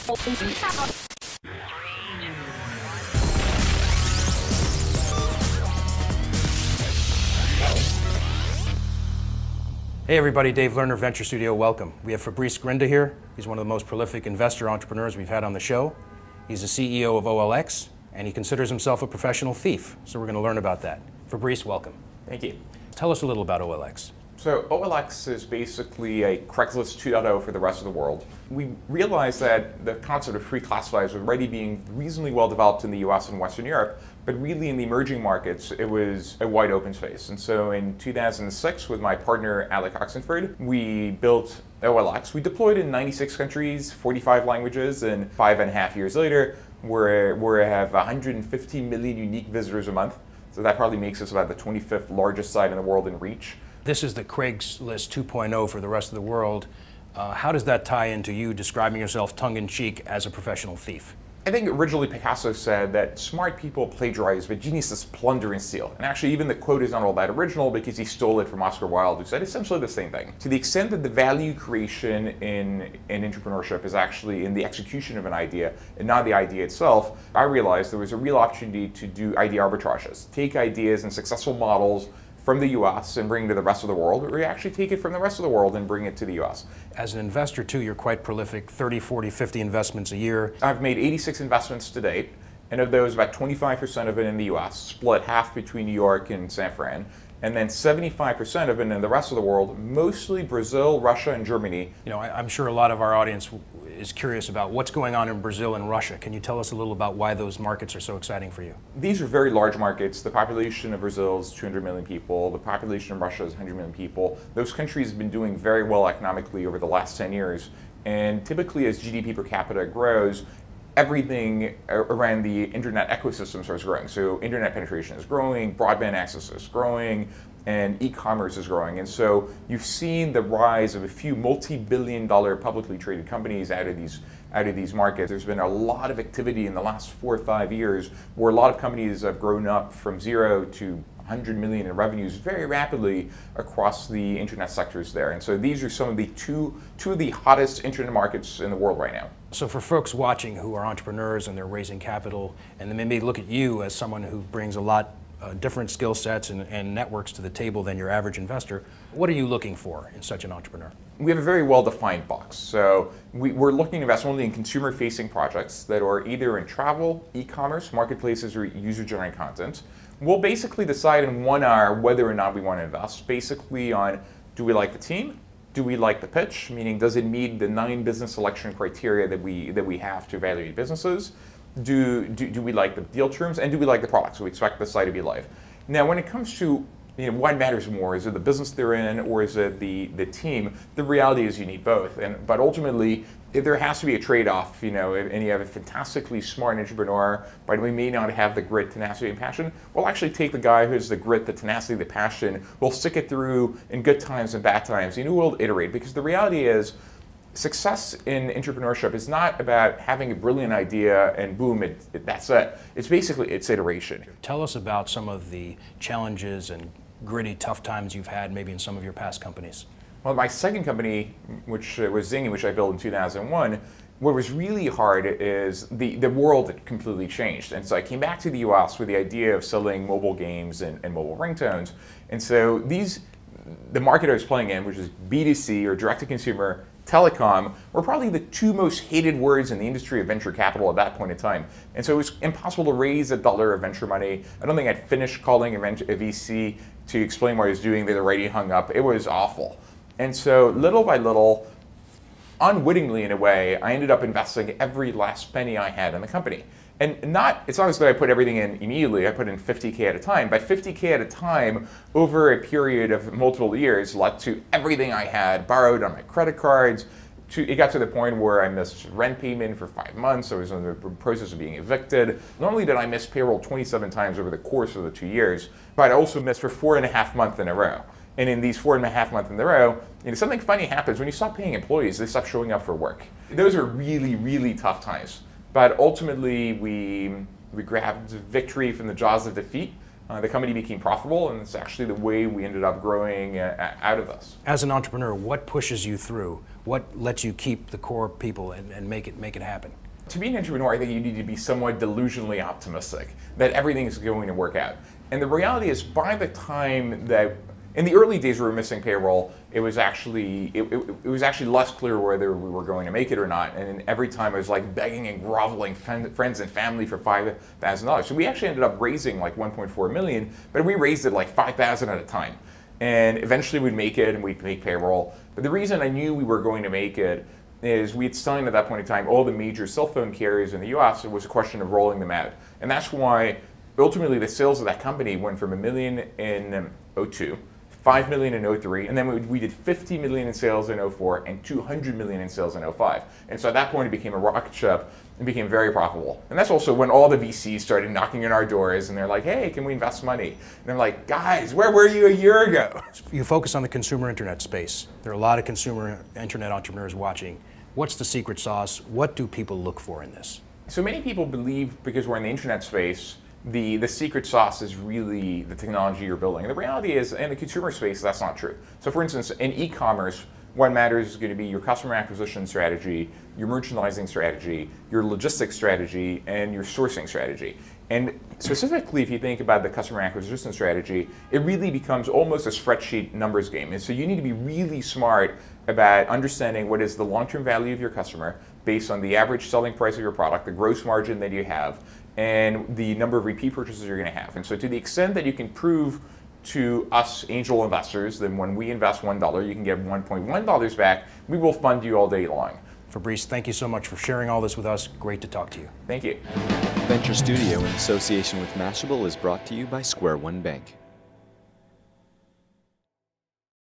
Hey everybody, Dave Lerner, Venture Studio, welcome. We have Fabrice Grinda here. He's one of the most prolific investor entrepreneurs we've had on the show. He's the CEO of OLX, and he considers himself a professional thief. So we're going to learn about that. Fabrice, welcome. Thank you. Tell us a little about OLX. So OLX is basically a Craigslist 2.0 for the rest of the world. We realized that the concept of free classifieds was already being reasonably well developed in the US and Western Europe, but really in the emerging markets, it was a wide open space. And so in 2006, with my partner, Alec Oxenford, we built OLX. We deployed in 96 countries, 45 languages, and 5.5 years later, we have 150 million unique visitors a month. So that probably makes us about the 25th largest site in the world in reach. This is the Craigslist 2.0 for the rest of the world. How does that tie into you describing yourself tongue-in-cheek as a professional thief? I think originally Picasso said that smart people plagiarize, but geniuses plunder and steal. And actually even the quote is not all that original because he stole it from Oscar Wilde, who said essentially the same thing. To the extent that the value creation in entrepreneurship is actually in the execution of an idea and not the idea itself, I realized there was a real opportunity to do idea arbitrages. Take ideas and successful models from the US and bring it to the rest of the world, or you actually take it from the rest of the world and bring it to the US. As an investor too, you're quite prolific, 30, 40, 50 investments a year. I've made 86 investments to date, and of those about 25% have been in the US, split half between New York and San Fran, and then 75% have been in the rest of the world, mostly Brazil, Russia, and Germany. You know, I'm sure a lot of our audience is curious about what's going on in Brazil and Russia. Can you tell us a little about why those markets are so exciting for you? These are very large markets. The population of Brazil is 200 million people. The population of Russia is 100 million people. Those countries have been doing very well economically over the last 10 years. And typically as GDP per capita grows, everything around the internet ecosystem starts growing. So internet penetration is growing, broadband access is growing, and e-commerce is growing. And so you've seen the rise of a few multi-billion-dollar publicly traded companies out of these markets. There's been a lot of activity in the last 4 or 5 years where a lot of companies have grown up from 0 to 100 million in revenues very rapidly across the internet sectors there. And so these are some of the two of the hottest internet markets in the world right now. So for folks watching who are entrepreneurs and they're raising capital, and they may look at you as someone who brings a lot different skill sets and networks to the table than your average investor, what are you looking for in such an entrepreneur? We have a very well-defined box. So we're looking to invest only in consumer-facing projects that are either in travel, e-commerce, marketplaces, or user-generated content. We'll basically decide in 1 hour whether or not we want to invest, basically on do we like the team, do we like the pitch, meaning does it meet the 9 business selection criteria that we have to evaluate businesses, do we like the deal terms, and do we like the product, so we expect the site to be live. Now when it comes to what matters more, is it the business they're in or is it the team, the reality is you need both. But ultimately, there has to be a trade-off, and you have a fantastically smart entrepreneur, but we may not have the grit, tenacity, and passion. We'll actually take the guy who has the grit, the tenacity, the passion, we'll stick it through in good times and bad times, we'll iterate, because the reality is, success in entrepreneurship is not about having a brilliant idea and boom, that's it. It's basically, it's iteration. Tell us about some of the challenges and gritty, tough times you've had maybe in some of your past companies. Well, my second company, which was Zingy, which I built in 2001, what was really hard is the world had completely changed. And so I came back to the US with the idea of selling mobile games and mobile ringtones. And so the market I was playing in, which is B2C or direct-to-consumer telecom, were probably the 2 most hated words in the industry of venture capital at that point in time. And so it was impossible to raise $1 of venture money. I don't think I'd finished calling a VC to explain what I was doing. They'd already hung up. It was awful. And so little by little, unwittingly in a way, I ended up investing every last penny I had in the company. And it's not as though I put everything in immediately, I put in 50K at a time, but 50K at a time over a period of multiple years led to everything I had borrowed on my credit cards. It got to the point where I missed rent payment for 5 months, I was in the process of being evicted. Not only did I miss payroll 27 times over the course of the 2 years, but I also missed for 4.5 months in a row. And in these 4.5 months in a row, something funny happens. When you stop paying employees, they stop showing up for work. Those are really, really tough times. But ultimately, we grabbed victory from the jaws of defeat. the company became profitable, and it's actually the way we ended up growing out of this. As an entrepreneur, what pushes you through? What lets you keep the core people and make it happen? To be an entrepreneur, I think you need to be somewhat delusionally optimistic that everything is going to work out. And the reality is, by the time that in the early days we were missing payroll, it was actually less clear whether we were going to make it or not. And every time I was like begging and groveling friends and family for $5,000. So we actually ended up raising like 1.4 million, but we raised it like 5,000 at a time. And eventually we'd make it and we'd make payroll. But the reason I knew we were going to make it is we had signed at that point in time all the major cell phone carriers in the US. It was a question of rolling them out. And that's why ultimately the sales of that company went from $1 million in 2002, 5 million in 2003, and then we did 50 million in sales in 2004 and 200 million in sales in 2005. And so at that point it became a rocket ship and became very profitable. And that's also when all the VCs started knocking on our doors and they're like, hey, can we invest money? And I'm like, guys, where were you a year ago? You focus on the consumer internet space. There are a lot of consumer internet entrepreneurs watching. What's the secret sauce? What do people look for in this? So many people believe, because we're in the internet space, the secret sauce is really the technology you're building. And the reality is, in the consumer space, that's not true. So for instance, in e-commerce, what matters is going to be your customer acquisition strategy, your merchandising strategy, your logistics strategy, and your sourcing strategy. And specifically, if you think about the customer acquisition strategy, it really becomes almost a spreadsheet numbers game. And so you need to be really smart about understanding what is the long-term value of your customer based on the average selling price of your product, the gross margin that you have, and the number of repeat purchases you're going to have. And so to the extent that you can prove to us angel investors that when we invest $1, you can get $1.1 back, we will fund you all day long. Fabrice, thank you so much for sharing all this with us. Great to talk to you. Thank you. Venture Studio in association with Mashable is brought to you by Square One Bank.